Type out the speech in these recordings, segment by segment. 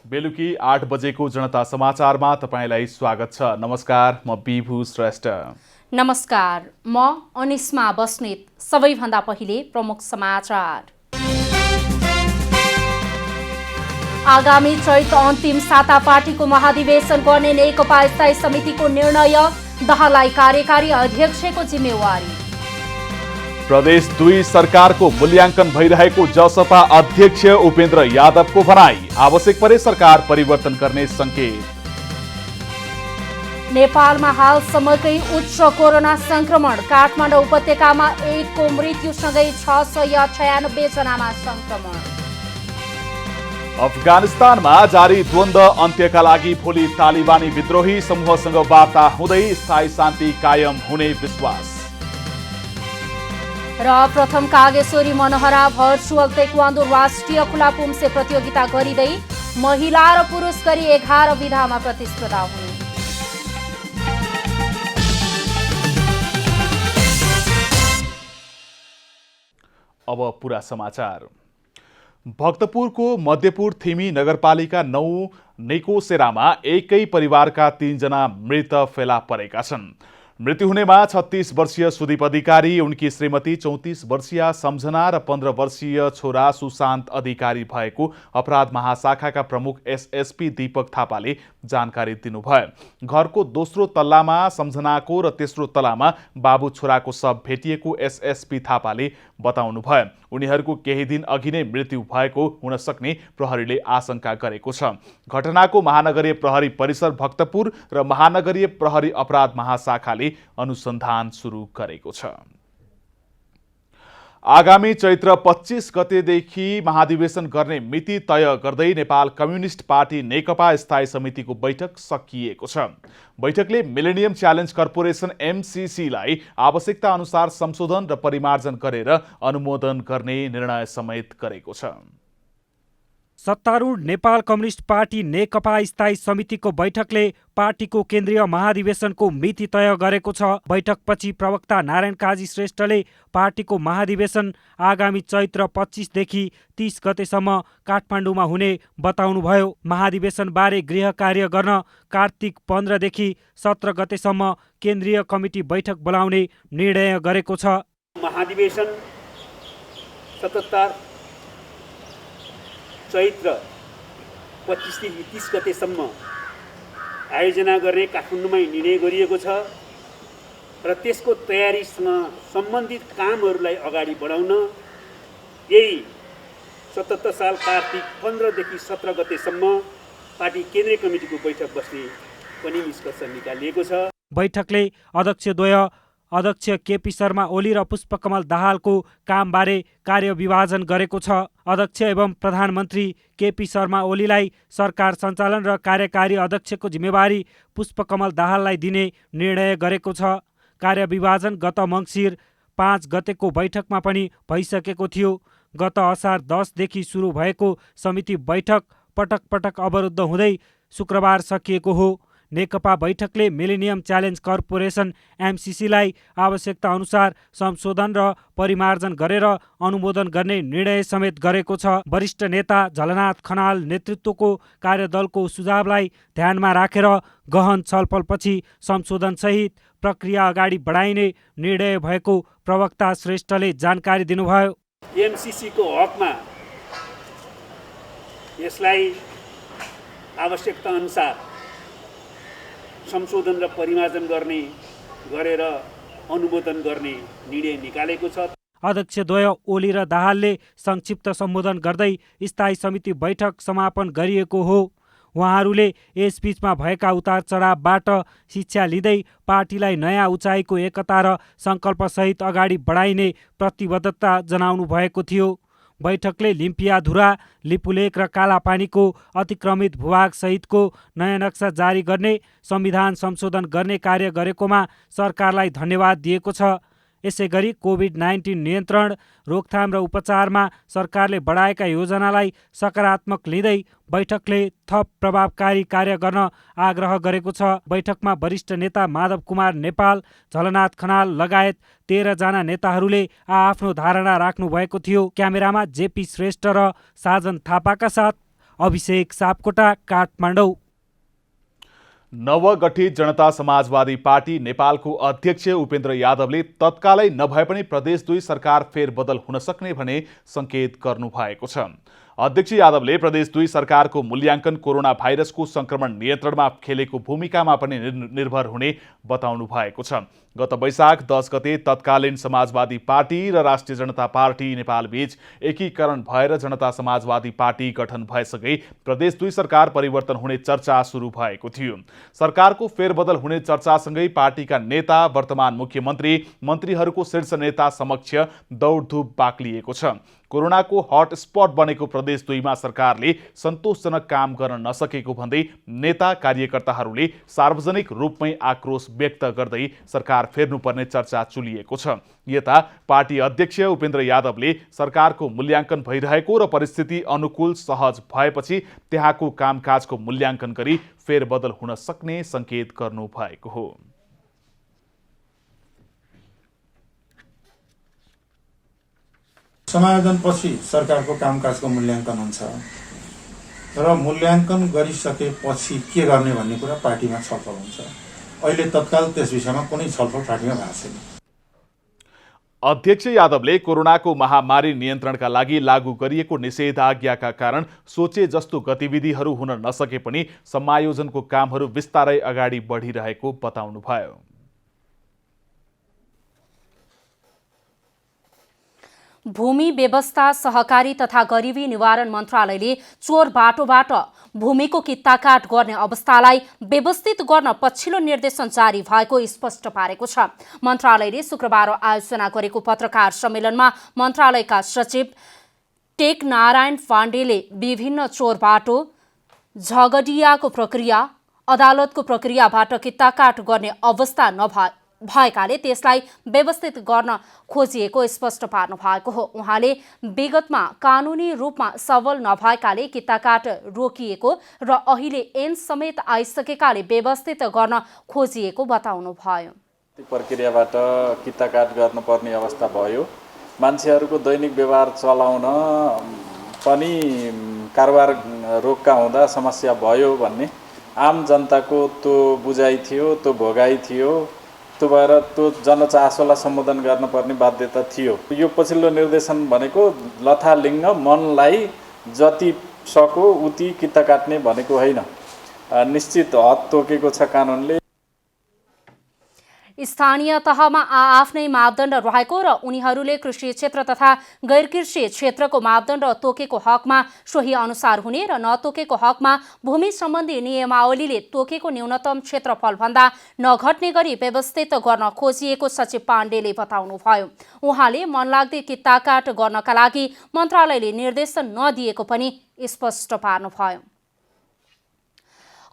बेलुकी 8 बजेको जनता समाचारमा तपाईलाई स्वागत छ। नमस्कार, म विभु श्रेष्ठ। नमस्कार, म अनिस्मा बस्नेत। सबैभन्दा पहिले प्रमुख समाचार। आगामी चैत अन्तिम साता पार्टीको महाधिवेशन गर्ने नेकपा स्थायी समितिको निर्णय, दाहाललाई कार्यकारी अध्यक्षको जिम्मेवारी। प्रदेश 2 सरकारको मूल्याङ्कन भइरहेको जसपा अध्यक्ष उपेन्द्र यादवको भनाई, आवश्यक परे सरकार परिवर्तन गर्ने संकेत। नेपालमा हालसम्मकै उच्च कोरोना संक्रमण, काठमाडौँ उपत्यकामा 1 को मृत्युसँगै 696 जनामा संक्रमण। अफगानिस्तानमा जारी द्वन्द्व अन्त्यका लागि भोलि तालिबानी विद्रोही समूहसँग वार्ता हुँदै स्थायी शान्ति कायम हुने विश्वास। र प्रथम कागेश्वरी मनोहरा भर्चुअल ताइक्वान्डो राष्ट्रिय खुला पुम्से प्रतियोगिता गरिँदै महिला र पुरुष गरी 11 विधामा प्रतिस्पर्धा हुने। अब पुरा समाचार। भक्तपुरको मध्यपुर थिमी नगरपालिका 9 नेकोसेरामा एकै परिवारका 3 जना मृत फेला परेका छन्। मृत्यु हुनेमा 36 वर्षीय सुदीप अधिकारी, उनकी श्रीमती 34 वर्षीय सम्झना र 15 वर्षीय छोरा सुशान्त अधिकारी भएको अपराध महाशाखाका प्रमुख एसएसपी दीपक थापाले जानकारी दिनुभयो। घरको दोस्रो तल्लामा सम्झनाको र तेस्रो तल्लामा बाबु छोराको शव भेटिएको एसएसपी थापाले बताउनुभयो। उनीहरूको केही दिन अघि नै मृत्यु भएको हुन सक्ने प्रहरीले आशंका गरेको छ। घटनाको महानगरीय प्रहरी परिसर भक्तपुर र महानगरीय प्रहरी अपराध महाशाखाले अनुसन्धान सुरु गरेको छ। आगामी चैत्र 25 गतेदेखि महाधिवेशन गर्ने मिति तय गर्दै नेपाल कम्युनिस्ट पार्टी नेकपा स्थायी समितिको बैठक सकिएको छ। बैठकले मिलेनियम च्यालेन्ज कर्पोरेसन एमसीसीलाई आवश्यकता अनुसार संशोधन र परिमार्जन गरेर अनुमोदन गर्ने निर्णय समेत गरेको छ। सत्तारूढ नेपाल कम्युनिस्ट पार्टी नेकपा स्थायी समितिको बैठकले पार्टीको केन्द्रीय महाधिवेशनको मिति तय गरेको छ। बैठकपछि प्रवक्ता नारायण काजी श्रेष्ठले पार्टीको महाधिवेशन आगामी चैत्र 25 देखि 30 गतेसम्म काठमाडौँमा हुने बताउनुभयो। महाधिवेशनबारे गृह कार्य गर्न कार्तिक 15 देखि 17 गतेसम्म केन्द्रीय कमिटी बैठक बोलाउने निर्णय गरेको छ। महाधिवेशन 77 चैत्र 25 देखि 30 गतेसम्म आयोजना गर्ने काठमाडौँमै निर्णय गरिएको छ र त्यसको तयारीसँग सम्बन्धित कामहरूलाई अगाडि बढाउन यही 77 साल कार्तिक 15 देखि 17 गतेसम्म पार्टी केन्द्रीय कमिटीको बैठक बस्ने पनि निष्कर्ष निकालिएको छ। बैठकले अध्यक्षद्वय अध्यक्ष केपी शर्मा ओली र पुष्पकमल दाहालको कामबारे कार्यविभाजन गरेको छ। अध्यक्ष एवं प्रधानमन्त्री केपी शर्मा ओलीलाई सरकार सञ्चालन र कार्यकारी अध्यक्षको जिम्मेवारी पुष्पकमल दाहाललाई दिने निर्णय गरेको छ। कार्यविभाजन गत मङ्सिर 5 गतेको बैठकमा पनि भइसकेको थियो। गत असार 10 देखि सुरु भएको समिति बैठक पटक पटक अवरुद्ध हुँदै शुक्रबार सकिएको हो। नेकपा बैठकले मिलेनियम च्यालेन्ज कर्पोरेसन एमसीसीलाई आवश्यकता अनुसार संशोधन र परिमार्जन गरेर अनुमोदन गर्ने निर्णय समेत गरेको छ। वरिष्ठ नेता झलनाथ खनाल नेतृत्वको कार्यदलको सुझावलाई ध्यानमा राखेर गहन छलफलपछि संशोधनसहित प्रक्रिया अगाडि बढाइने निर्णय भएको प्रवक्ता श्रेष्ठले जानकारी दिनुभयो। एमसीसीको हकमा यसलाई आवश्यकता अनुसार संशोधन र परिमार्जन गरेर अनुमोदन गर्ने निर्णय निकालेको छ। अध्यक्षद्वय ओली र दाहालले संक्षिप्त सम्बोधन गर्दै स्थायी समिति बैठक समापन गरिएको हो। उहाँहरूले यस बीचमा भएका उतार चढावबाट शिक्षा लिँदै पार्टीलाई नयाँ उचाइको एकता र सङ्कल्पसहित अगाडि बढाइने प्रतिबद्धता जनाउनु भएको थियो। बैठकले लिम्पियाधुरा, लिपुलेक र कालापानीको अतिक्रमित भूभाग सहितको नयाँ नक्सा जारी गर्ने, संविधान संशोधन गर्ने कार्य गरेकोमा सरकारलाई धन्यवाद दिएको छ। यसैगरी कोभिड-19 नियन्त्रण, रोकथाम र उपचारमा सरकारले बढाएका योजनालाई सकारात्मक लिँदै बैठकले थप प्रभावकारी कार्य गर्न आग्रह गरेको छ। बैठकमा वरिष्ठ नेता माधव कुमार नेपाल, झलनाथ खनाल लगायत 13 जना नेताहरूले आफ्नो धारणा राख्नु भएको थियो। क्यामेरामा जेपी श्रेष्ठ र साजन थापाका साथ अभिषेक सापकोटा, काठमाडौँ। नवगठित जनता समाजवादी पार्टी नेपालको अध्यक्ष उपेन्द्र यादवले तत्कालै नभए पनि प्रदेश 2 सरकार फेरबदल हुन सक्ने भने संकेत गर्नुभएको छ। अध्यक्ष यादवले प्रदेश 2 सरकारको मूल्याङ्कन कोरोना भाइरसको संक्रमण नियन्त्रणमा खेलेको भूमिकामा पनि निर्भर हुने बताउनु भएको छ। गत वैशाख 10 गते तत्कालीन समाजवादी पार्टी र राष्ट्रिय जनता पार्टी नेपालबीच एकीकरण भएर जनता समाजवादी पार्टी गठन भएसँगै प्रदेश 2 सरकार परिवर्तन हुने चर्चा सुरु भएको थियो। सरकारको फेरबदल हुने चर्चासँगै पार्टीका नेता, वर्तमान मुख्यमन्त्री, मन्त्रीहरूको शीर्ष नेता समक्ष दौडधुप बाक्लिएको छ। कोरोनाको हटस्पट बनेको प्रदेश 2 मा सरकारले सन्तोषजनक काम गर्न नसकेको भन्दै नेता कार्यकर्ताहरूले सार्वजनिक रूपमै आक्रोश व्यक्त गर्दै सरकार फेर्नुपर्ने चर्चा चुलिएको छ। यता पार्टी अध्यक्ष उपेन्द्र यादवले सरकारको मूल्याङ्कन भइरहेको र परिस्थिति अनुकूल सहज भएपछि त्यहाँको कामकाजको मूल्याङ्कन गरी फेरबदल हुन सक्ने संकेत गर्नु भएको हो। समायोजनपछि सरकारको कामकाजको मूल्याङ्कन हुन्छ र मूल्याङ्कन गरिसकेपछि के गर्ने भन्ने कुरा पार्टीमा छलफल हुन्छ। अहिले तत्काल त्यस विषयमा कुनै छलफल पार्टीमा भएको छैन। अध्यक्ष यादवले कोरोनाको महामारी नियन्त्रणका लागि लागू गरिएको निषेधाज्ञाका कारण सोचे जस्तो गतिविधिहरू हुन नसके पनि समायोजनको कामहरू बिस्तारै अगाडि बढिरहेको बताउनुभयो। भूमि व्यवस्था, सहकारी तथा गरिबी निवारण मन्त्रालयले चोर बाटोबाट भूमिको कित्ताकाट गर्ने अवस्थालाई व्यवस्थित गर्न पछिल्लो निर्देशन जारी भएको स्पष्ट पारेको छ। मन्त्रालयले शुक्रबार आयोजना गरेको पत्रकार सम्मेलनमा मन्त्रालयका सचिव टेक नारायण पाण्डेले विभिन्न चोर बाटो, झगडियाको प्रक्रिया, अदालतको प्रक्रियाबाट कित्ताकाट गर्ने अवस्था भएकाले त्यसलाई व्यवस्थित गर्न खोजिएको स्पष्ट पार्नु भएको हो। उहाँले विगतमा कानुनी रूपमा सबल नभएकाले कित्ताकाट रोकिएको र अहिले ऐन समेत आइसकेकाले व्यवस्थित गर्न खोजिएको बताउनु भयो। प्रक्रियाबाट कित्ताकाट गर्नुपर्ने अवस्था भयो। मान्छेहरूको दैनिक व्यवहार चलाउन पनि कारोबार रोक्का हुँदा समस्या भयो भन्ने आम जनताको त्यो बुझाइ थियो, त्यो भोगाइ थियो। त्यो भएर त्यो जनचासोलाई सम्बोधन गर्नुपर्ने बाध्यता थियो। यो पछिल्लो निर्देशन भनेको लथालिङ्ग मनलाई जति सक्यो उति कित्ता काट्ने भनेको होइन। निश्चित हद तोकेको छ कानुनले। स्थानीय तहमा आफ्नै मापदण्ड रहेको र उनीहरूले कृषि क्षेत्र तथा गैर कृषि क्षेत्रको मापदण्ड तोकेको हकमा सोही अनुसार हुने र नतोकेको हकमा भूमि सम्बन्धी नियमावलीले तोकेको न्यूनतम क्षेत्रफलभन्दा नघट्ने गरी व्यवस्थित गर्न खोजिएको सचिव पाण्डेले बताउनुभयो। उहाँले मनलाग्दै कित्ताकाट गर्नका लागि मन्त्रालयले निर्देशन नदिएको पनि स्पष्ट पार्नुभयो।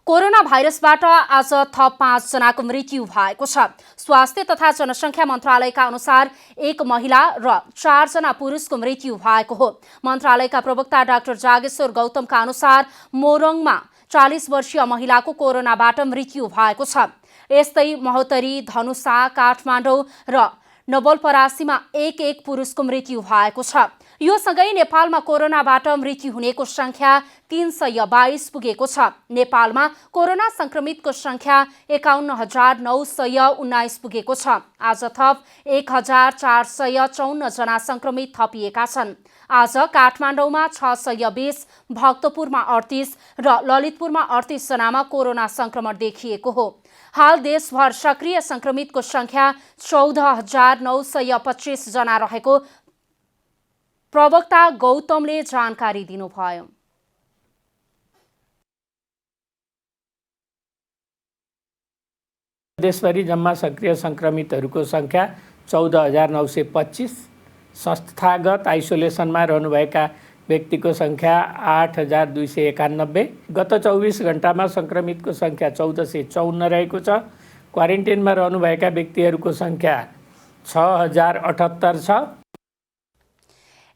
कोरोना भाइरसबाट आज थप 5 जनाको मृत्यु भएको छ। स्वास्थ्य तथा जनसङ्ख्या मन्त्रालयका अनुसार 1 महिला र 4 जना पुरुषको मृत्यु भएको हो। मन्त्रालयका प्रवक्ता डाक्टर जागेश्वर गौतमका अनुसार मोरङमा 40 वर्षीय महिलाको कोरोनाबाट मृत्यु भएको छ। यस्तै महोत्तरी, धनुषा, काठमाडौँ र नवलपरासीमा 1 पुरुषको मृत्यु भएको छ। यो सँगै नेपालमा कोरोनाबाट मृत्यु हुनेको संख्या 322 पुगेको छ। नेपालमा कोरोना संक्रमितको संख्या 51,919 पुगेको छ। आज थप 1,454 जना संक्रमित थपिएका छन्। आज काठमाडौँमा 620, भक्तपुरमा 38 र ललितपुरमा 38 जनामा कोरोना संक्रमण देखिएको हो। हाल देशभर सक्रिय संक्रमितको संख्या 14,925 जना रहेको प्रवक्ता गौतमले जानकारी दिनुभयो। देशभरि जम्मा सक्रिय संक्रमितहरूको संख्या 14,925, संस्थागत आइसोलेसनमा रहनुभएका व्यक्तिको संख्या 8,291। गत 24 घण्टामा संक्रमितको संख्या 1,454 रहेको छ। क्वारेन्टाइनमा रहनुभएका व्यक्तिहरूको संख्या 6,078 छ।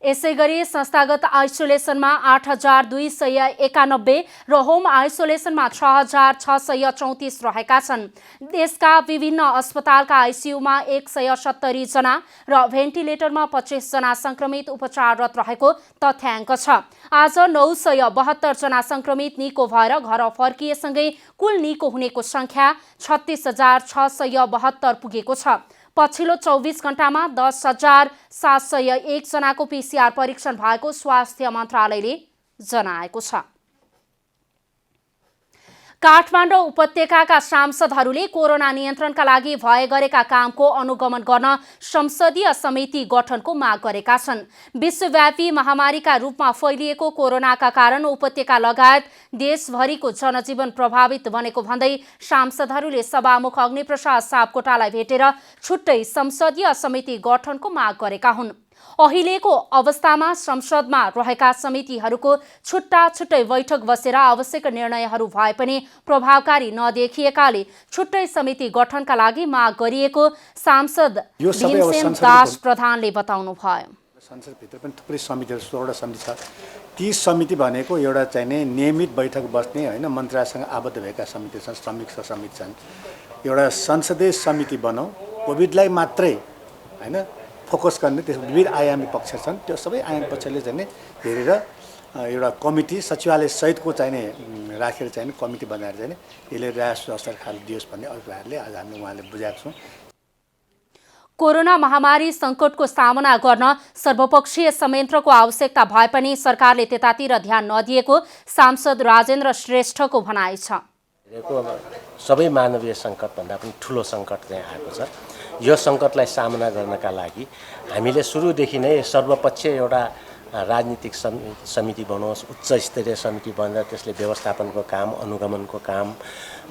यसैगरी संस्थागत आइसोलेसनमा 8,291 र होम आइसोलेसनमा 6,634 रहेका छन्। देशका विभिन्न अस्पतालका आइसियुमा 170 जना र भेन्टिलेटरमा 25 जना संक्रमित उपचाररत रहेको तथ्याङ्क छ। आज 972 जना संक्रमित निको भएर घर फर्किएसँगै कुल निको हुनेको संख्या 36,672 पुगेको छ। पछिल्लो 24 घण्टामा 10,701 जनाको PCR परीक्षण भएको स्वास्थ्य मन्त्रालयले जनाएको छ। काठमाडौँ उपत्यकाका सांसदहरूले कोरोना नियन्त्रणका लागि भए गरेका कामको अनुगमन गर्न संसदीय समिति गठनको माग गरेका छन्। विश्वव्यापी महामारीका रूपमा फैलिएको कोरोनाका कारण उपत्यका लगायत देशभरिको जनजीवन प्रभावित बनेको भन्दै सांसदहरूले सभामुख अग्निप्रसाद सापकोटालाई भेटेर छुट्टै संसदीय समिति गठनको माग गरेका हुन्। अहिलेको अवस्थामा संसदमा रहेका समितिहरूको छुट्टा छुट्टै बैठक बसेर आवश्यक निर्णयहरू भए पनि प्रभावकारी नदेखिएकाले छुट्टै समिति गठनका लागि माग गरिएको सांसद भीमसेन दास प्रधानले बताउनुभयो। संसदभित्र पनि थुप्रै समितिहरू 16वटा समिति छ। ती समिति भनेको एउटा चाहिने नियमित बैठक बस्ने होइन, मन्त्रालयसँग आबद्ध भएका समिति छन्, संयुक्त समिति छन्। एउटा संसदीय समिति बनाऊ, कोभिडलाई मात्रै होइन फोकस गर्ने, त्यसमा विविध आयामी पक्ष छन्, त्यो सबै आयामी पक्षले चाहिँ हेरेर एउटा कमिटी सचिवालय सहितको चाहिने राखेर चाहिने कमिटी बनाएर चाहिँ यसले राजस्व स्तर खाली दियोस् भन्ने अभिप्रायले आज हामीले उहाँले बुझाएको छौँ। कोरोना महामारी सङ्कटको सामना गर्न सर्वपक्षीय संयन्त्रको आवश्यकता भए पनि सरकारले त्यतातिर ध्यान नदिएको सांसद राजेन्द्र श्रेष्ठको भनाइ छ। सबै मानवीय सङ्कटभन्दा पनि ठुलो सङ्कट चाहिँ आएको छ। यो सङ्कटलाई सामना गर्नका लागि हामीले सुरुदेखि नै सर्वपक्षीय एउटा राजनीतिक समिति बनोस्, उच्च स्तरीय समिति बनेर त्यसले व्यवस्थापनको काम, अनुगमनको काम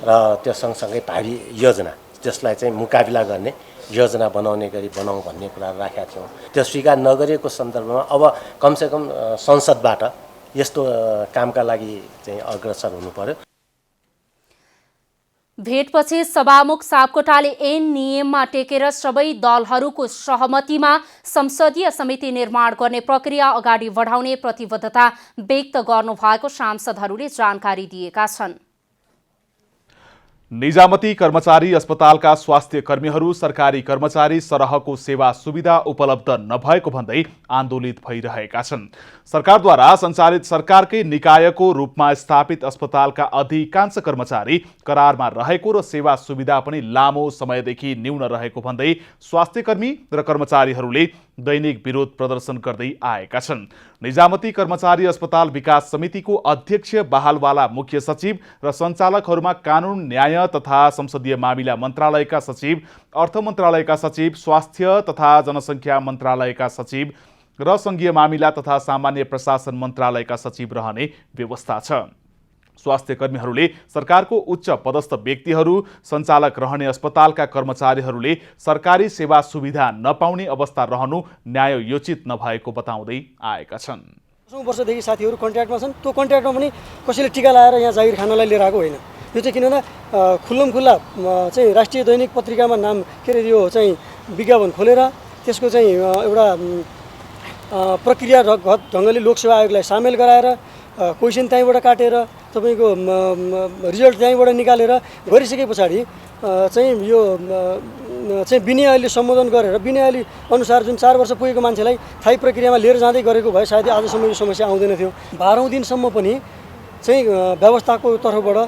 र त्यो सँगसँगै भावी योजना जसलाई चाहिँ मुकाबिला गर्ने योजना बनाउने गरी बनाऊँ भन्ने कुरा राखेका थियौँ। त्यो स्वीकार नगरिएको सन्दर्भमा अब कमसेकम संसदबाट यस्तो कामका लागि चाहिँ अग्रसर हुनु पर्यो। भेटपछि सभामुख सापकोटाले ऐन नियममा टेकेर सबै दलहरूको सहमतिमा संसदीय समिति निर्माण गर्ने प्रक्रिया अगाडि बढाउने प्रतिबद्धता व्यक्त गर्नुभएको सांसदहरूले जानकारी दिएका छन्। निजामती कर्मचारी अस्पतालका स्वास्थ्य कर्मीहरू सरकारी कर्मचारी सरहको सेवा सुविधा उपलब्ध नभएको भन्दै आन्दोलित भइरहेका छन्। सरकारद्वारा सञ्चालित सरकारकै निकायको रूपमा स्थापित अस्पतालका अधिकांश कर्मचारी करारमा रहेको र सेवा सुविधा पनि लामो समयदेखि न्यून रहेको भन्दै स्वास्थ्यकर्मी र कर्मचारीहरूले दैनिक विरोध प्रदर्शन गर्दै आएका छन्। निजामती कर्मचारी अस्पताल विकास समितिको अध्यक्ष बहालवाला मुख्य सचिव र सञ्चालकहरूमा कानुन न्याय तथा संसदीय मामिला मन्त्रालयका सचिव, अर्थ मन्त्रालयका सचिव, स्वास्थ्य तथा जनसङ्ख्या मन्त्रालयका सचिव र संघीय मामिला तथा सामान्य प्रशासन मन्त्रालयका सचिव रहने व्यवस्था छ। स्वास्थ्य कर्मीहरूले सरकारको उच्च पदस्थ व्यक्तिहरू, सञ्चालक रहने अस्पतालका कर्मचारीहरूले सरकारी सेवा सुविधा नपाउने अवस्था रहनु न्यायोचित नभएको बताउँदै आएका छन्। 10 वर्षदेखि साथीहरू कन्ट्र्याक्टमा छन्। त्यो कन्ट्र्याक्टमा पनि कसैले टिका लाएर यहाँ जागिर खानलाई लिएर आएको होइन। यो चाहिँ किनभने खुल्लमखुल्ला चाहिँ राष्ट्रिय दैनिक पत्रिकामा नाम के अरे यो चाहिँ विज्ञापन खोलेर त्यसको चाहिँ एउटा प्रक्रियागत ढङ्गले लोकसेवा आयोगलाई सामेल गराएर क्वेसन त्यहीँबाट काटेर तपाईँको रिजल्ट त्यहीँबाट निकालेर गरिसके पछाडि चाहिँ यो चाहिँ विनयले सम्बोधन गरेर विनयले अनुसार जुन 4 वर्ष पुगेको मान्छेलाई थायी प्रक्रियामा लिएर जाँदै गरेको भए सायद आजसम्म यो समस्या आउँदैन थियो। 12औं दिनसम्म पनि चाहिँ व्यवस्थाको तर्फबाट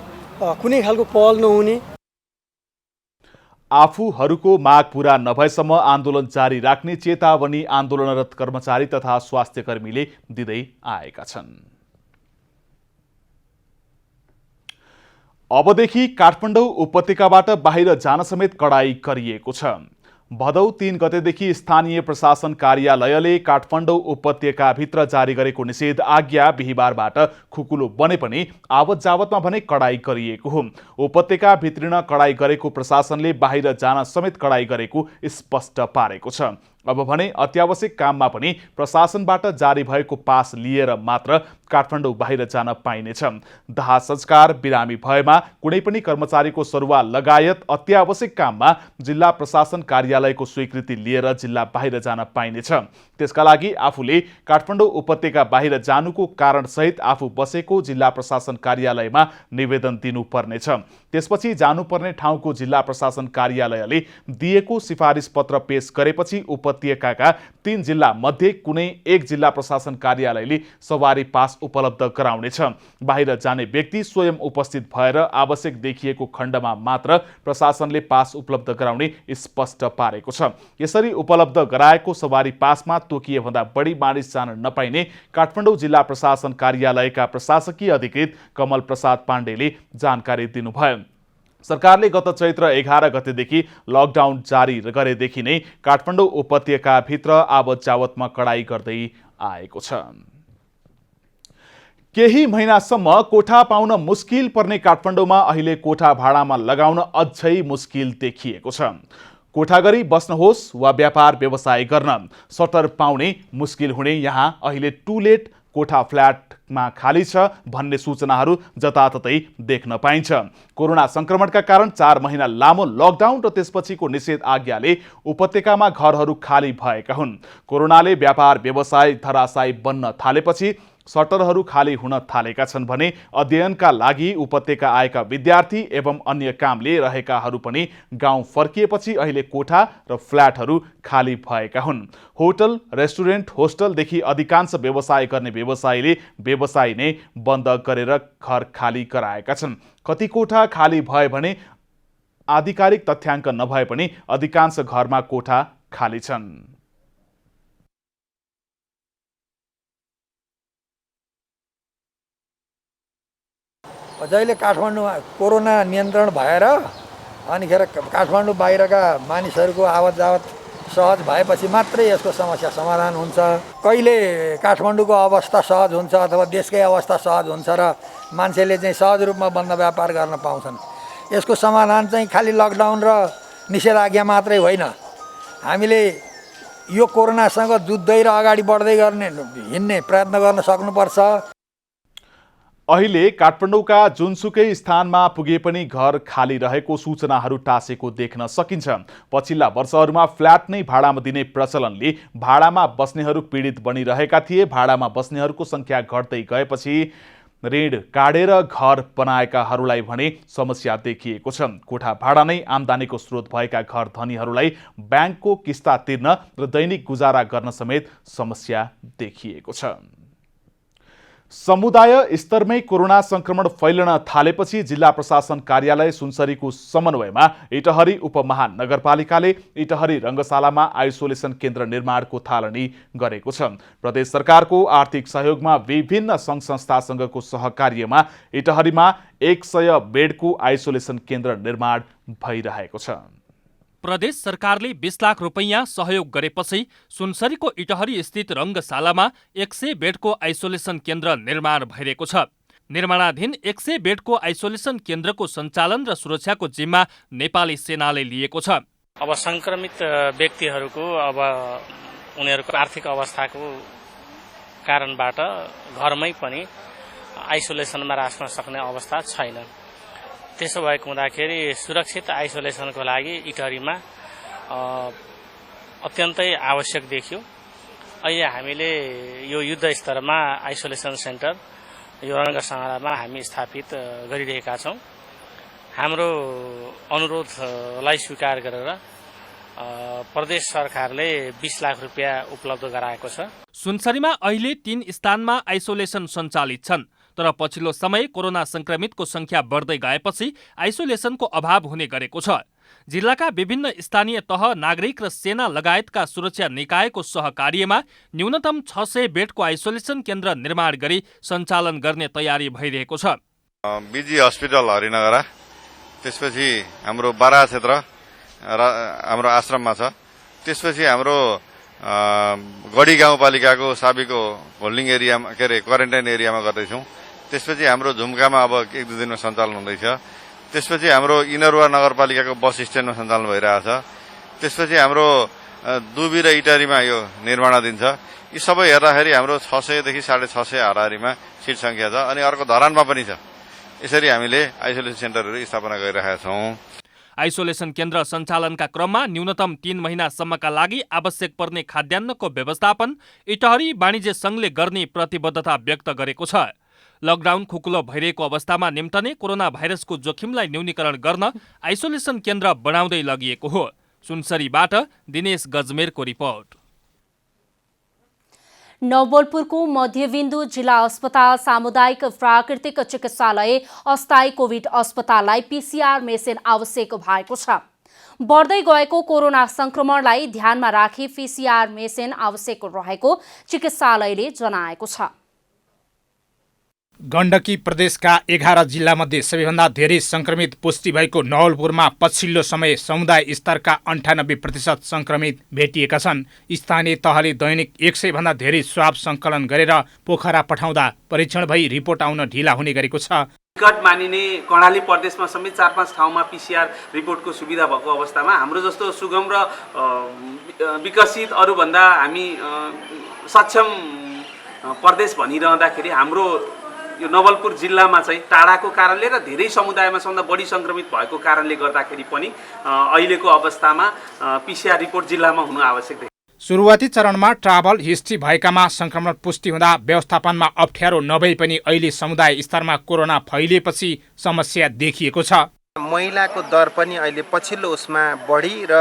कुनै खालको पहल नहुने, आफूहरूको माग पूरा नभएसम्म आन्दोलन जारी राख्ने चेतावनी आन्दोलनरत कर्मचारी तथा स्वास्थ्यकर्मीले दिँदै आएका छन्। अबदेखि काठमाडौँ उपत्यकाबाट बाहिर जान समेत कडाई गरिएको छ। भदौ 3 गतेदेखि स्थानीय प्रशासन कार्यालयले काठमाडौँ उपत्यकाभित्र जारी गरेको निषेध आज्ञा बिहिबारबाट खुकुलो बने पनि आवत जावतमा भने कडाई गरिएको हो। उपत्यका भित्रिन कडाई गरेको प्रशासनले बाहिर जान समेत कडाई गरेको स्पष्ट पारेको छ। अब भने अत्यावश्यक काममा पनि प्रशासनबाट जारी भएको पास लिएर मात्र काठमाडौँ बाहिर जान पाइनेछ। दाह संस्कार बिरामी भएमा कुनै पनि कर्मचारीको सरुवा लगायत अत्यावश्यक काममा जिल्ला प्रशासन कार्यालयको स्वीकृति लिएर जिल्ला बाहिर जान पाइनेछ। त्यसका लागि आफूले काठमाडौँ उपत्यका बाहिर जानुको कारण सहित आफू बसेको जिल्ला प्रशासन कार्यालयमा निवेदन दिनुपर्नेछ। त्यसपछि जानुपर्ने ठाउँको जिल्ला प्रशासन कार्यालयले दिएको सिफारिस पत्र पेश गरेपछि उपत्यकाका 3 जिल्ला मध्ये कुनै एक जिल्ला प्रशासन कार्यालयले सवारी पास उपलब्ध गराउनेछ। बाहिर जाने व्यक्ति स्वयं उपस्थित भएर आवश्यक देखिएको खण्डमा मात्र प्रशासनले पास उपलब्ध गराउने स्पष्ट पारेको छ। यसरी उपलब्ध गराएको सवारी पासमा तोकिएभन्दा बढी मानिस जान नपाइने काठमाडौँ जिल्ला प्रशासन कार्यालयका प्रशासकीय अधिकृत कमल प्रसाद पाण्डेले जानकारी दिनुभयो। सरकारले गत चैत्र 11 गतेदेखि लकडाउन जारी गरेदेखि नै काठमाडौँ उपत्यकाभित्र आवत जावतमा कडाई गर्दै आएको छ। केही महिनासम्म कोठा पाउन मुस्किल पर्ने काठमाडौँमा अहिले कोठा भाडामा लगाउन अझै मुस्किल देखिएको छ। कोठा गरी बस्नुहोस् वा व्यापार व्यवसाय गर्न सटर पाउने मुस्किल हुने यहाँ अहिले टु लेट कोठा फ्ल्याटमा खाली छ भन्ने सूचनाहरू जताततै देख्न पाइन्छ। कोरोना संक्रमणका कारण 4 महिना लामो लकडाउन र त्यसपछिको निषेध आज्ञाले उपत्यकामा घरहरू खाली भएका हुन्। कोरोनाले व्यापार व्यवसाय धराशायी बन्न थालेपछि सटरहरू खाली हुन थालेका छन् भने अध्ययनका लागि उपत्यका आएका विद्यार्थी एवं अन्य कामले रहेकाहरू पनि गाउँ फर्किएपछि अहिले कोठा र फ्ल्याटहरू खाली भएका हुन्। होटल, रेस्टुरेन्ट, होस्टलदेखि अधिकांश व्यवसाय गर्ने व्यवसायीले व्यवसाय नै बन्द गरेर घर खाली गराएका छन्। कति कोठा खाली भए भने आधिकारिक तथ्याङ्क नभए पनि अधिकांश घरमा कोठा खाली छन्। जहिले काठमाडौँमा कोरोना नियन्त्रण भएर अनिखेर काठमाडौँ बाहिरका मानिसहरूको आवत जावत सहज भएपछि मात्रै यसको समस्या समाधान हुन्छ। कहिले काठमाडौँको अवस्था सहज हुन्छ अथवा देशकै अवस्था सहज हुन्छ र मान्छेले चाहिँ सहज रूपमा बन्द व्यापार गर्न पाउँछन्। यसको समाधान चाहिँ खालि लकडाउन र निषेधाज्ञा मात्रै होइन। हामीले यो कोरोनासँग जुझ्दै र अगाडि बढ्दै हिँड्ने प्रयत्न गर्न सक्नुपर्छ। अहिले काठमाडौँका जुनसुकै स्थानमा पुगे पनि घर खाली रहेको सूचनाहरू टाँसेको देख्न सकिन्छ। पछिल्ला वर्षहरूमा फ्ल्याट नै भाडामा दिने प्रचलनले भाडामा बस्नेहरू पीडित बनिरहेका थिए। भाडामा बस्नेहरूको संख्या घट्दै गएपछि ऋण काटेर घर बनाएकाहरूलाई भने समस्या देखिएको छ। कोठा भाडा नै आम्दानीको स्रोत भएका घर धनीहरूलाई ब्याङ्कको किस्ता तिर्न र दैनिक गुजारा गर्न समेत समस्या देखिएको छ। समुदाय स्तरमै कोरोना संक्रमण फैलन थालेपछि जिल्ला प्रशासन कार्यालय सुनसरीको समन्वयमा इटहरी उपमहानगरपालिकाले इटहरी रङ्गशालामा आइसोलेसन केन्द्र निर्माणको थालनी गरेको छ। प्रदेश सरकारको आर्थिक सहयोगमा विभिन्न सङ्घ संस्थासँगको सहकार्यमा इटहरीमा 100 बेडको आइसोलेसन केन्द्र निर्माण भइरहेको छ। प्रदेश सरकारले 20 लाख रुपैयाँ सहयोग गरेपछि सुनसरीको इटहरी स्थित रङ्गशालामा 100 बेडको आइसोलेसन केन्द्र निर्माण भइरहेको छ। निर्माणाधीन 100 बेडको आइसोलेसन केन्द्रको सञ्चालन र सुरक्षाको जिम्मा नेपाली सेनाले लिएको छ। अब संक्रमित व्यक्तिहरूको अब उनीहरूको आर्थिक अवस्थाको कारणबाट घरमै पनि आइसोलेसनमा राख्न सक्ने अवस्था छैन। त्यसो भएको हुँदाखेरि सुरक्षित आइसोलेसनको लागि इटहरीमा अत्यन्तै आवश्यक देखियो। अहिले हामीले यो युद्ध स्तरमा आइसोलेसन सेन्टर यो रङ्गशालामा हामी स्थापित गरिरहेका छौँ। हाम्रो अनुरोधलाई स्वीकार गरेर प्रदेश सरकारले 20 लाख रुपैयाँ उपलब्ध गराएको छ। सुनसरीमा अहिले 3 स्थानमा आइसोलेसन सञ्चालित छन्, तर पछिल्लो समय कोरोना संक्रमितको संख्या बढ्दै गएपछि आइसोलेसनको अभाव हुने गरेको छ। जिल्लाका विभिन्न स्थानीय तह, नागरिक र सेना लगायतका सुरक्षा निकायको सहकार्यमा न्यूनतम 600 बेडको आइसोलेसन केन्द्र निर्माण गरी सञ्चालन गर्ने तयारी भइरहेको छ। बिजी हस्पिटल हरिनगरा, त्यसपछि हाम्रो बारा क्षेत्र हाम्रो आश्रममा छ, त्यसपछि हाम्रो गढी गाउँपालिकाको साबिको होल्डिङ एरियामा क्वारेन्टाइन एरियामा गर्दैछौँ। त्यसपछि हाम्रो झुम्कामा अब 1-2 दिनमा सञ्चालन हुँदैछ। त्यसपछि हाम्रो इनरुवा नगरपालिकाको बस स्ट्यान्डमा सञ्चालन भइरहेछ। त्यसपछि हाम्रो दुबी र इटारीमा यो निर्माणाधीन छ। यी सबै हेर्दाखेरि हाम्रो 600 देखि 650 हाराहारीमा सिट संख्या छ अनि अर्को धरानमा पनि छ। यसरी हामीले आइसोलेसन सेन्टरहरू स्थापना गरिरहेका छौँ। आइसोलेसन केन्द्र सञ्चालनका क्रममा न्यूनतम 3 महिनासम्मका लागि आवश्यक पर्ने खाद्यान्नको व्यवस्थापन इटहरी वाणिज्य सङ्घले गर्ने प्रतिबद्धता व्यक्त गरेको छ। लकडाउन खुकुलो भइरहेको अवस्थामा निम्तने कोरोना भाइरसको जोखिमलाई न्यूनीकरण गर्न आइसोलेसन केन्द्र बनाउँदै लगिएको हो। सुनसरीबाट दिनेश गजमेरको रिपोर्ट। नवलपुरको मध्यबिन्दु जिल्ला अस्पताल सामुदायिक प्राकृतिक चिकित्सालय अस्थायी कोभिड अस्पताललाई पीसीआर मेसिन आवश्यक भएको छ। बढ्दै गएको कोरोना संक्रमणलाई ध्यानमा राखी पीसीआर मेसिन आवश्यक रहेको चिकित्सालयले जनाएको छ। गण्डकी प्रदेशका 11 जिल्लामध्ये सबैभन्दा धेरै संक्रमित पुष्टि भएको नवलपुरमा पछिल्लो समय समुदाय स्तरका 98% संक्रमित भेटिएका छन्। स्थानीय तहले दैनिक 100 भन्दा धेरै स्वाब संकलन गरेर पोखरा पठाउँदा परीक्षण भई रिपोर्ट आउन ढिला हुने गरेको छ। विकट मानिने कर्णाली प्रदेशमा समेत 4-5 ठाउँमा पीसीआर रिपोर्टको सुविधा भएको अवस्थामा हाम्रो जस्तो सुगम र विकसित अरूभन्दा हामी सक्षम प्रदेश भनिरहँदाखेरि हाम्रो यो नवलपुर जिल्लामा चाहिँ टाढाको कारणले र धेरै समुदायमा सबभन्दा बढी संक्रमित भएको कारणले गर्दाखेरि पनि अहिलेको अवस्थामा पीसीआर रिपोर्ट जिल्लामा हुनु आवश्यक देखिन्छ। सुरुवाती चरणमा ट्राभल हिस्ट्री भएकामा संक्रमण पुष्टि हुँदा व्यवस्थापनमा अप्ठ्यारो नभई पनि अहिले समुदाय स्तरमा कोरोना फैलिएपछि समस्या देखिएको छ। महिलाको दर पनि अहिले पछिल्लो उसमा बढी र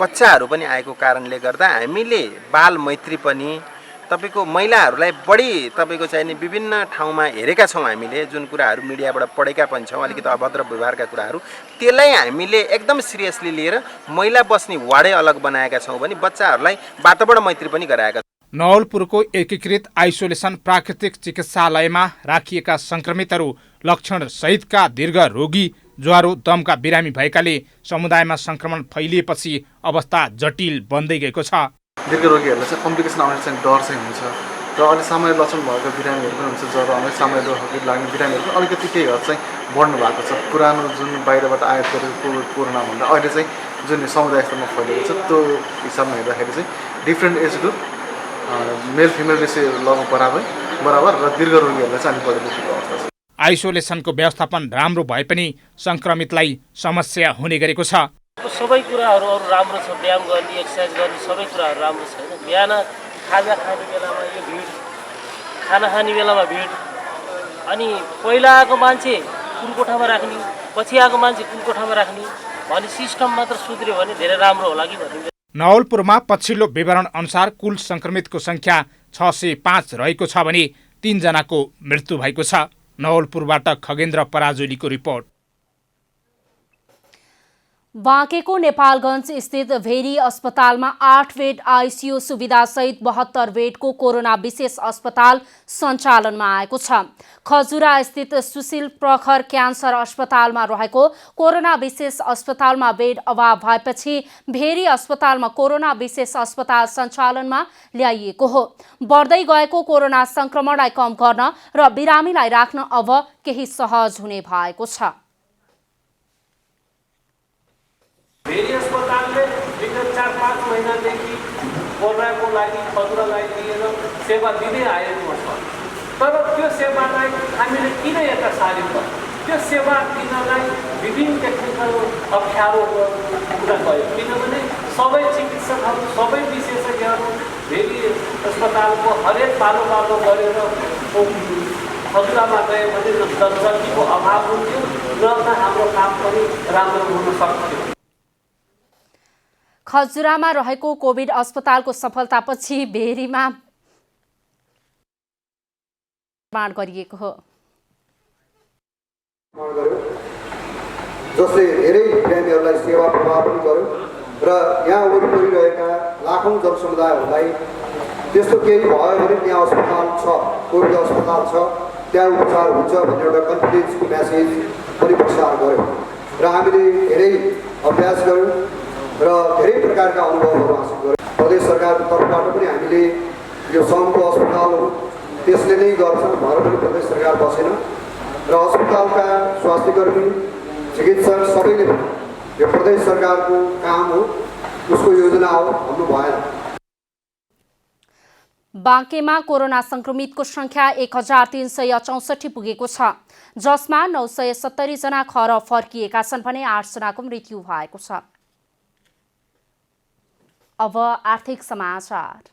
बच्चाहरू पनि आएको कारणले गर्दा हामीले बाल मैत्री पनि तपाईको महिलाहरूलाई बढी तपाईको चाहिने विभिन्न ठाउँमा हेरेका छौँ। हामीले जुन कुराहरू मिडियाबाट पढेका पनि छौँ अलिकति अभद्र व्यवहारका कुराहरू, त्यसलाई हामीले एकदम सिरियसली लिएर महिला बस्ने वार्डै अलग बनाएका छौँ भने बच्चाहरूलाई बाटोबाट मैत्री पनि गराएका छौँ। नवलपुरको एकीकृत आइसोलेसन प्राकृतिक चिकित्सालयमा राखिएका संक्रमितहरू लक्षण सहितका दीर्घ रोगी, ज्वरो, दमका बिरामी भएकाले समुदायमा संक्रमण फैलिएपछि अवस्था जटिल बन्दै गएको छ। दीर्घ रोगीहरूलाई चाहिँ कम्प्लिकेसन आउने चाहिँ डर चाहिँ हुन्छ र अहिले सामान्य लक्षण भएको बिरामीहरू पनि हुन्छ। ज्वरो आउने, सामान्य रोगहरू लाग्ने बिरामीहरू पनि अलिकति केही हद चाहिँ बढ्नु भएको छ। पुरानो जुन बाहिरबाट आयात गरेको कोरोनाभन्दा अहिले चाहिँ जुन समुदाय स्तरमा फैलिएको छ त्यो हिसाबमा हेर्दाखेरि चाहिँ different age group male female ratio लगभग बराबर र दीर्घ रोगीहरूलाई चाहिँ अलिक बढी देखिएको अवस्था छ। आइसोलेसनको व्यवस्थापन राम्रो भए पनि संक्रमितलाई समस्या हुने गरेको छ। सबै कुराहरू अरू राम्रो छ, व्यायाम गर्ने, एक्सर्साइज गर्ने सबै कुराहरू राम्रो छैन। बिहान खाजा खाने बेलामा यो भिड, खाना खाने बेलामा भिड, अनि पहिला आएको मान्छे कुन कोठामा राख्ने, पछि आएको मान्छे कुन कोठामा राख्ने भन्ने सिस्टम मात्र सुध्रियो भने धेरै राम्रो होला कि भन्ने। नवलपुरमा पछिल्लो विवरण अनुसार कुल संक्रमितको संख्या 605 रहेको छ भने 3 जनाको मृत्यु भएको छ। नवलपुरबाट खगेन्द्र पराजुलीको रिपोर्ट। बाँकेको नेपालगञ्ज स्थित भेरी अस्पतालमा 8 बेड आइसियू सुविधासहित 72 बेडको कोरोना विशेष अस्पताल सञ्चालनमा आएको छ। खजुरा स्थित सुशील प्रखर क्यान्सर अस्पतालमा रहेको कोरोना विशेष अस्पतालमा बेड अभाव भएपछि भेरी अस्पतालमा कोरोना विशेष अस्पताल सञ्चालनमा ल्याइएको हो। बढ्दै गएको कोरोना संक्रमणलाई कम गर्न र बिरामीलाई राख्न अब केही सहज हुने भएको छ। भेरी अस्पतालले विगत 4-5 महिनादेखि कोरोनाको लागि खजुरालाई लिएर सेवा दिँदै आएको छ। तर त्यो सेवालाई हामीले किन यता सार्यौँ त? त्यो सेवा दिनलाई विभिन्न टेक्निकल अप्ठ्यारोको कुरा भयो। किनभने सबै चिकित्सकहरू, सबै विशेषज्ञहरू भेरी अस्पतालको हरेक पालो गरेर खजुरामा गयो भने जनशक्तिको अभाव हुन्थ्यो र हाम्रो काम पनि राम्रो हुन सक्थ्यो। खजुरामा रहेको कोभिड अस्पतालको सफलतापछि भेरीमा निर्माण गरिएको हो, जसले धेरै बिरामीहरूलाई सेवा प्रवाह पनि गर्यो र यहाँ वरिपरि रहेका लाखौँ जनसमुदायहरूलाई त्यस्तो केही भयो भने त्यहाँ अस्पताल छ, कोभिड अस्पताल छ, त्यहाँ उपचार हुन्छ भन्ने एउटा कन्फिडेन्सको म्यासेज पनि प्रसार गर्यो र हामीले धेरै अभ्यास गर्यौँ र धेरै प्रकारका अनुभवहरू हासिल गर्यौँ। प्रदेश सरकारको तर्फबाट पनि हामीले यो सङ्घको अस्पताल हो, त्यसले नै गर्छ, भएर पनि प्रदेश सरकार बसेन र अस्पतालका स्वास्थ्यकर्मी, चिकित्सक सबैले यो प्रदेश सरकारको काम हो उसको योजना हो, हाम्रो भएन। बाँकेमा कोरोना संक्रमितको संख्या 1364 पुगेको छ, जसमा 970 जना घर फर्किएका छन् भने 8 जनाको मृत्यु भएको छ। अब आर्थिक समाचार।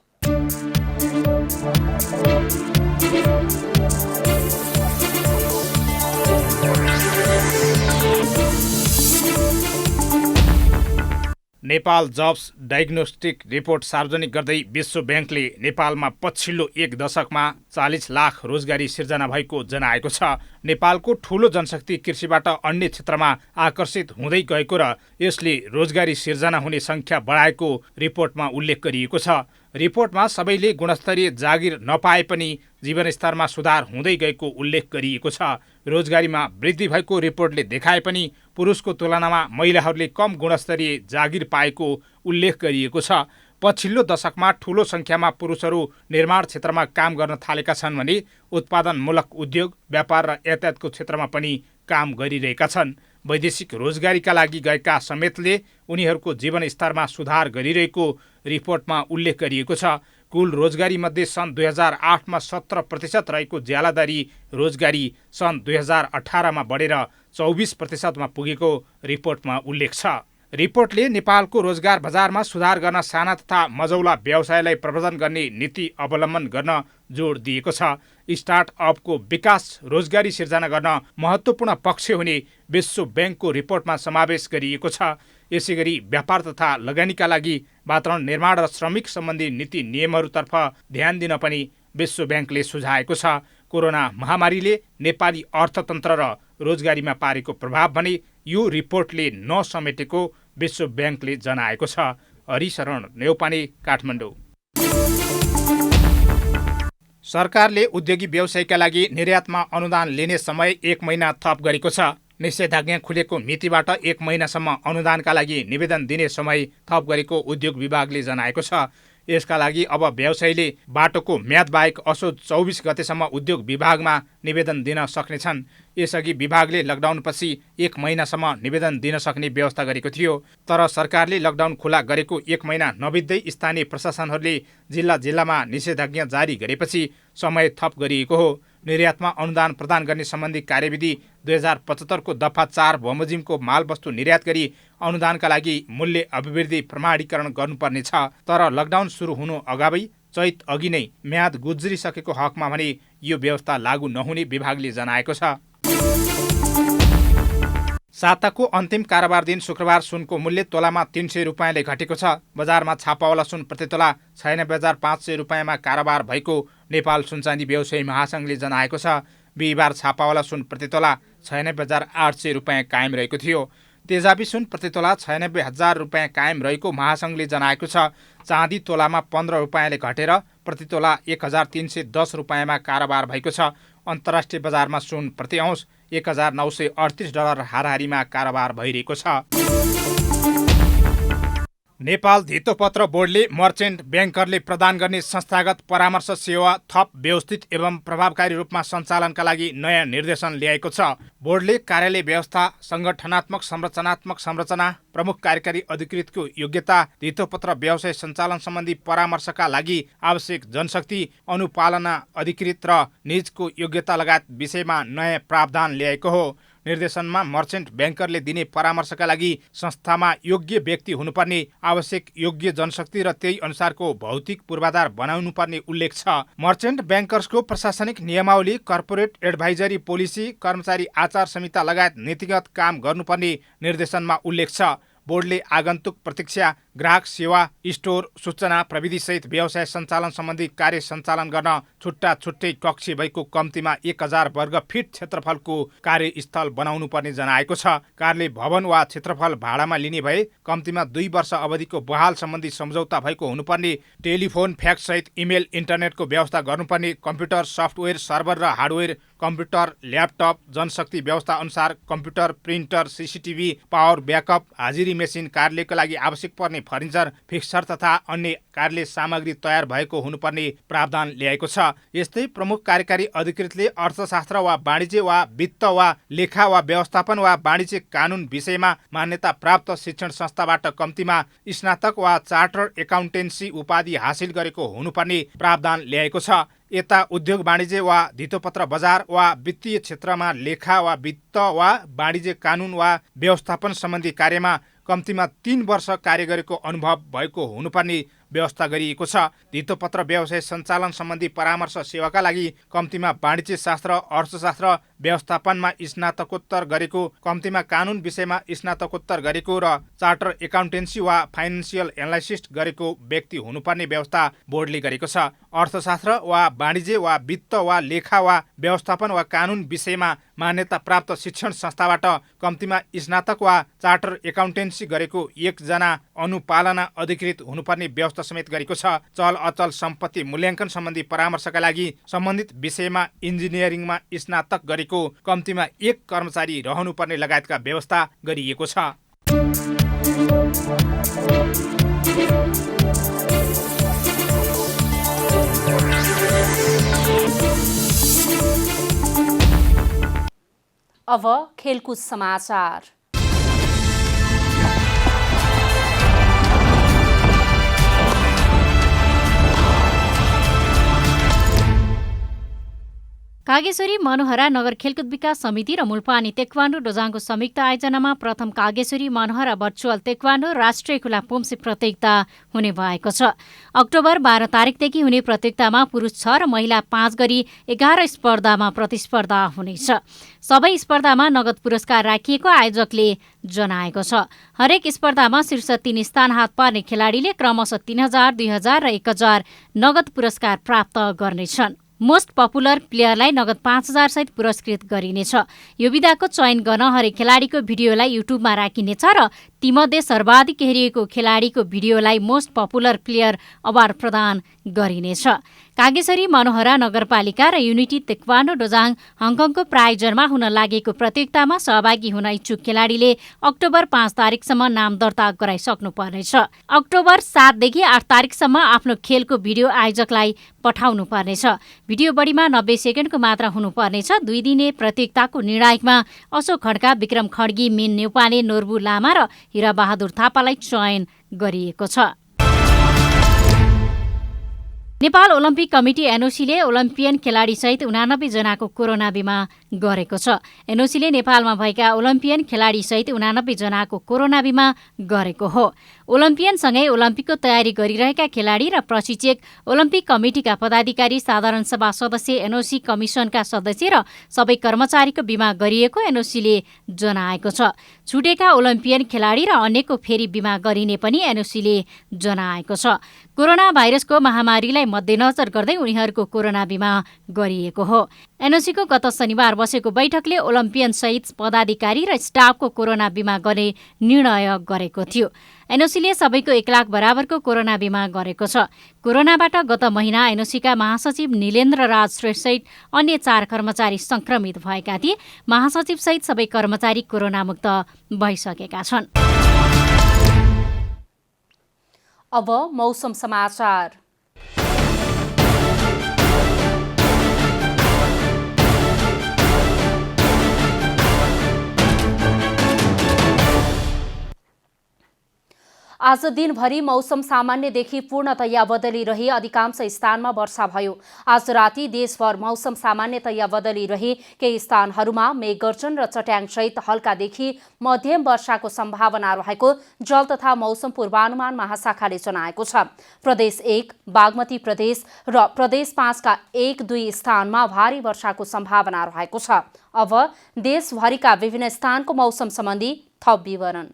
नेपाल जब्स डायग्नोस्टिक रिपोर्ट सार्वजनिक गर्दै विश्व ब्याङ्कले नेपालमा पछिल्लो एक दशकमा 40 लाख रोजगारी सिर्जना भएको जनाएको छ। नेपालको ठूलो जनशक्ति कृषिबाट अन्य क्षेत्रमा आकर्षित हुँदै गएको र यसले रोजगारी सिर्जना हुने संख्या बढाएको रिपोर्टमा उल्लेख गरिएको छ। रिपोर्टमा सबैले गुणस्तरीय जागिर नपाए पनि जीवनस्तरमा सुधार हुँदै गएको उल्लेख गरिएको छ। रोजगारीमा वृद्धि भएको रिपोर्टले देखाए पनि पुरुषको तुलनामा महिलाहरूले कम गुणस्तरीय जागिर पाएको उल्लेख गरिएको छ। पछिल्लो दशकमा ठूलो संख्यामा पुरुषहरू निर्माण क्षेत्रमा काम गर्न थालेका छन् भने उत्पादनमूलक उद्योग, व्यापार र यातायातको क्षेत्रमा पनि काम गरिरहेका छन्। वैदेशिक रोजगारीका लागि गएका समेतले उनीहरूको जीवनस्तरमा सुधार गरिरहेको रिपोर्टमा उल्लेख गरिएको छ। कुल रोजगारीमध्ये सन् 2008मा 17% रहेको ज्यालादारी रोजगारी सन् 2018मा बढेर 24%मा पुगेको रिपोर्टमा उल्लेख छ। रिपोर्टले नेपालको रोजगार बजारमा सुधार गर्न साना तथा मझौला व्यवसायलाई प्रवर्धन गर्ने नीति अवलम्बन गर्न जोड दिएको छ। स्टार्टअपको विकास रोजगारी सिर्जना गर्न महत्त्वपूर्ण पक्ष हुने विश्व ब्याङ्कको रिपोर्टमा समावेश गरिएको छ। यसैगरी व्यापार तथा लगानीका लागि वातावरण निर्माण र श्रमिक सम्बन्धी नीति नियमहरूतर्फ ध्यान दिन पनि विश्व ब्याङ्कले सुझाएको छ। कोरोना महामारीले नेपाली अर्थतन्त्र र रोजगारीमा पारेको प्रभाव भने यो रिपोर्टले नसमेटेको विश्व ब्याङ्कले जनाएको छ। हरिशरण नेउपाने, काठमाडौँ। सरकारले उद्योगी व्यवसायका लागि निर्यातमा अनुदान लिने समय 1 महिना थप गरेको छ। निषेधाज्ञा खुलेको मितिबाट 1 महिनासम्म अनुदानका लागि निवेदन दिने समय थप गरेको उद्योग विभागले जनाएको छ। यसका लागि अब व्यवसायीले बाटोको म्याद बाहेक असोज 24 गतेसम्म उद्योग विभागमा निवेदन दिन सक्नेछन्। यसअघि विभागले लकडाउनपछि 1 महिनासम्म निवेदन दिन सक्ने व्यवस्था गरेको थियो। तर सरकारले लकडाउन खुला गरेको 1 महिना नबित्दै स्थानीय प्रशासनहरूले जिल्लामा निषेधाज्ञा जारी गरेपछि समय थप गरिएको हो। निर्यातमा अनुदान प्रदान गर्ने सम्बन्धी कार्यविधि 2075 को दफा 4 बमोजिमको मालवस्तु निर्यात गरी अनुदानका लागि मूल्य अभिवृद्धि प्रमाणीकरण गर्नुपर्ने छ। तर लकडाउन सुरु हुनु अगावै चैत अघि नै म्याद गुज्रिसकेको हकमा भने यो व्यवस्था लागू नहुने विभागले जनाएको छ। साताको अन्तिम कारोबार दिन शुक्रबार सुनको मूल्य तोलामा 300 रुपियाँले घटेको छ। बजारमा छापावाला सुन प्रति तोला 96,500 रुपियाँमा कारोबार भएको नेपाल सुनचाँदी व्यवसायी महासंघले जनाएको छ। बिहिबार छापावाला सुन प्रति तोला 96,800 रुपियाँ कायम रहेको थियो। तेजाबी सुन प्रति तोला 96,000 रुपियाँ कायम रहेको महासंघले जनाएको छ। चाँदी तोलामा 15 रुपियाँले घटेर प्रति तोला 1,310 रुपियाँमा कारोबार भएको छ। अन्तर्राष्ट्रिय बजारमा सुन प्रति औँस $1,938 हाराहारीमा कारोबार भइरहेको छ। नेपाल धितोपत्र बोर्डले मर्चेन्ट ब्याङ्करले प्रदान गर्ने संस्थागत परामर्श सेवा थप व्यवस्थित एवं प्रभावकारी रूपमा सञ्चालनका लागि नयाँ निर्देशन ल्याएको छ। बोर्डले कार्यालय व्यवस्था, सङ्गठनात्मक संरचनात्मक संरचना, प्रमुख कार्यकारी अधिकृतको योग्यता, धितोपत्र व्यवसाय सञ्चालन सम्बन्धी परामर्शका लागि आवश्यक जनशक्ति, अनुपालना अधिकृत र निजको योग्यता लगायत विषयमा नयाँ प्रावधान ल्याएको हो। निर्देशनमा मर्चेन्ट ब्याङ्करले दिने परामर्शका लागि संस्थामा योग्य व्यक्ति हुनुपर्ने, आवश्यक योग्य जनशक्ति र त्यही अनुसारको भौतिक पूर्वाधार बनाउनुपर्ने उल्लेख छ। मर्चेन्ट ब्याङ्कर्सको प्रशासनिक नियमावली, कर्पोरेट एडभाइजरी पोलिसी, कर्मचारी आचार संहिता लगायत नीतिगत काम गर्नुपर्ने निर्देशनमा उल्लेख छ। बोर्डले आगन्तुक प्रतीक्षा, ग्राहक सेवा, स्टोर, सूचना प्रविधिसहित व्यवसाय सञ्चालन सम्बन्धी कार्य सञ्चालन गर्न छुट्टा छुट्टै कक्ष भएको कम्तीमा 1000 वर्ग फिट क्षेत्रफलको कार्यस्थल बनाउनु पर्ने जनाएको छ। कार्यालय भवन वा क्षेत्रफल भाडामा लिने भए कम्तीमा 2 वर्ष अवधिको बहाल सम्बन्धी सम्झौता भएको हुनुपर्ने, टेलिफोन, फ्याक्स सहित इमेल, इन्टरनेटको व्यवस्था गर्नुपर्ने, कम्प्युटर सफ्टवेयर, सर्भर र हार्डवेयर, कम्प्युटर, ल्यापटप, जनशक्ति व्यवस्था अनुसार computer, printer, CCTV, power backup, हाजिरी मेसिन, कार्यालयको लागि आवश्यक पर्ने पर्ने फर्निचर, फिक्सचर तथा अन्य कार्यालय सामग्री तयार भएको हुनुपर्ने प्रावधान ल्याएको छ। यस्तै प्रमुख कार्यकारी अधिकृतले अर्थशास्त्र वा वाणिज्य वा वित्त वा लेखा वा व्यवस्थापन वा वाणिज्य कानुन विषयमा मान्यता प्राप्त शिक्षण संस्थाबाट कम्तीमा स्नातक वा चार्टर एकाउन्टेन्सी उपाधि हासिल गरेको हुनुपर्ने प्रावधान ल्याएको छ। यता उद्योग वाणिज्य वा धितोपत्र बजार वा वित्तीय क्षेत्रमा लेखा वा वित्त वा वाणिज्य कानुन वा व्यवस्थापन सम्बन्धी कार्यमा कम्तीमा 3 वर्ष कार्य गरेको अनुभव भएको हुनुपर्ने व्यवस्था गरिएको छ। धितोपत्र व्यवसाय सञ्चालन सम्बन्धी परामर्श सेवाका लागि कम्तीमा वाणिज्य शास्त्र, अर्थशास्त्र, व्यवस्थापनमा स्नातकोत्तर गरेको, कम्तीमा कानुन विषयमा स्नातकोत्तर गरेको र चार्टर एकाउन्टेन्सी वा फाइनेन्सियल एनालाइसिस गरेको व्यक्ति हुनुपर्ने व्यवस्था बोर्डले गरेको छ। अर्थशास्त्र वा वाणिज्य वा वित्त वा लेखा वा व्यवस्थापन वा कानुन विषयमा मान्यता प्राप्त शिक्षण संस्थाबाट कम्तीमा स्नातक वा चार्टर एकाउन्टेन्सी गरेको 1 जना अनुपालना अधिकृत हुनुपर्ने व्यवस्था समेत गरेको छ। चल अचल सम्पत्ति मूल्याङ्कन सम्बन्धी परामर्शका लागि सम्बन्धित विषयमा इन्जिनियरिङमा स्नातक गरेको कम्तीमा 1 कर्मचारी रहनुपर्ने लगायतका व्यवस्था गरिएको छ। अब खेलकुद समाचार। कागेश्वरी मनोहरा नगर खेलकुद विकास समिति र मुलपानी तेक्वान्डो डोजाङको संयुक्त आयोजनामा प्रथम कागेश्वरी मनोहरा भर्चुअल तेक्वान्डो राष्ट्रिय खुला पुम्सी प्रतियोगिता हुने भएको छ। अक्टोबर 12 तारिकदेखि हुने प्रतियोगितामा पुरुष 6 र महिला 5 गरी 11 स्पर्धामा प्रतिस्पर्धा हुनेछ। सबै स्पर्धामा नगद पुरस्कार राखिएको आयोजकले जनाएको छ। हरेक स्पर्धामा शीर्ष 3 स्थान हात पार्ने खेलाडीले क्रमशः 3000, 2000 र 1000 नगद पुरस्कार प्राप्त गर्नेछन्। मोस्ट पपुलर प्लेयरलाई नगद 5000 सहित पुरस्कृत गरिनेछ। यो विधाको चयन गर्न हरेक खेलाडीको भिडियोलाई युट्युबमा राखिनेछ र तीमध्ये सर्वाधिक हेरिएको खेलाडीको भिडियोलाई मोस्ट पपुलर प्लेयर अवार्ड प्रदान गरिनेछ। कागेश्वरी मनोहरा नगरपालिका र युनिटी तेक्वान्डो डोजाङ हङकङको प्रायोजनमा हुन लागेको प्रतियोगितामा सहभागी हुन इच्छुक खेलाडीले अक्टोबर 5 तारिकसम्म नाम दर्ता गराइसक्नु पर्नेछ। अक्टोबर 7 देखि 8 तारिकसम्म आफ्नो खेलको भिडियो आयोजकलाई पठाउनु पर्नेछ। भिडियो बढीमा 90 सेकेन्डको मात्र हुनुपर्नेछ। 2 दिने प्रतियोगिताको निर्णायकमा अशोक खड्का, विक्रम खड्गी, मिन नेउपाने, नोर्बु लामा र हिरा बहादुर थापालाई चयन गरिएको छ। नेपाल ओलम्पिक कमिटी एनओसीले ओलम्पियन खेलाडी सहित 89 जनाको कोरोना बिमा गरेको छ। एनओसीले नेपालमा भएका ओलम्पियन खेलाडी सहित 89 जनाको कोरोना बिमा गरेको हो। ओलम्पियनसँगै ओलम्पिकको तयारी गरिरहेका खेलाडी र प्रशिक्षक, ओलम्पिक कमिटीका पदाधिकारी, साधारण सभा सदस्य, एनओसी कमिसनका सदस्य र सबै कर्मचारीको बिमा गरिएको एनओसीले जनाएको छ। छुटेका ओलम्पियन खेलाडी र अन्यको फेरि बिमा गरिने पनि एनओसीले जनाएको छ। कोरोना भाइरसको महामारीलाई मध्यनजर गर्दै उनीहरूको कोरोना बिमा गरिएको हो। एनओसीको गत शनिबार बसेको बैठकले ओलम्पियन सहित पदाधिकारी र स्टाफको कोरोना बिमा गर्ने निर्णय गरेको थियो। एनओसीले सबैको 1 लाख बराबरको कोरोना बिमा गरेको छ। कोरोनाबाट गत महिना एनओसीका महासचिव निलेन्द्र राज श्रेष्ठ सहित अन्य 4 कर्मचारी संक्रमित भएका थिए। महासचिव सहित सबै कर्मचारी कोरोना मुक्त भइसकेका छन्। अब मौसम समाचार। आज दिनभरि मौसम सामान्यदेखि पूर्णतया बदलिरही अधिकांश स्थानमा वर्षा भयो। आज राति देशभर मौसम सामान्यतया बदलिरही केही स्थानहरूमा मेघगर्जन र चट्याङसहित हल्कादेखि मध्यम वर्षाको सम्भावना रहेको जल तथा मौसम पूर्वानुमान महाशाखाले जनाएको छ। प्रदेश 1, बागमती प्रदेश र प्रदेश 5 का 1-2 स्थानमा भारी वर्षाको सम्भावना रहेको छ। अब देशभरिका विभिन्न स्थानको मौसम सम्बन्धी थप विवरण।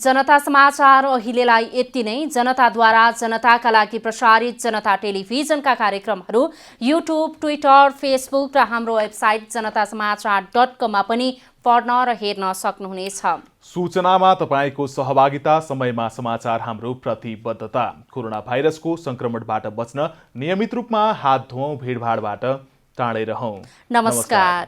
जनता समाचार अहिलेलाई यति नै। जनताद्वारा जनताका लागि प्रसारित जनता टेलिभिजनका कार्यक्रमहरू युट्युब, ट्विटर, फेसबुक र हाम्रो वेबसाइट जनतासमाचार.com मा पनि पढ्न र हेर्न सक्नुहुनेछ। सूचनामा तपाईँको सहभागिता, समयमा समाचार हाम्रो प्रतिबद्धता। कोरोना भाइरसको संक्रमणबाट बच्न नियमित रूपमा हात धुऔं, भिडभाडबाट टाढै रहौं। नमस्कार।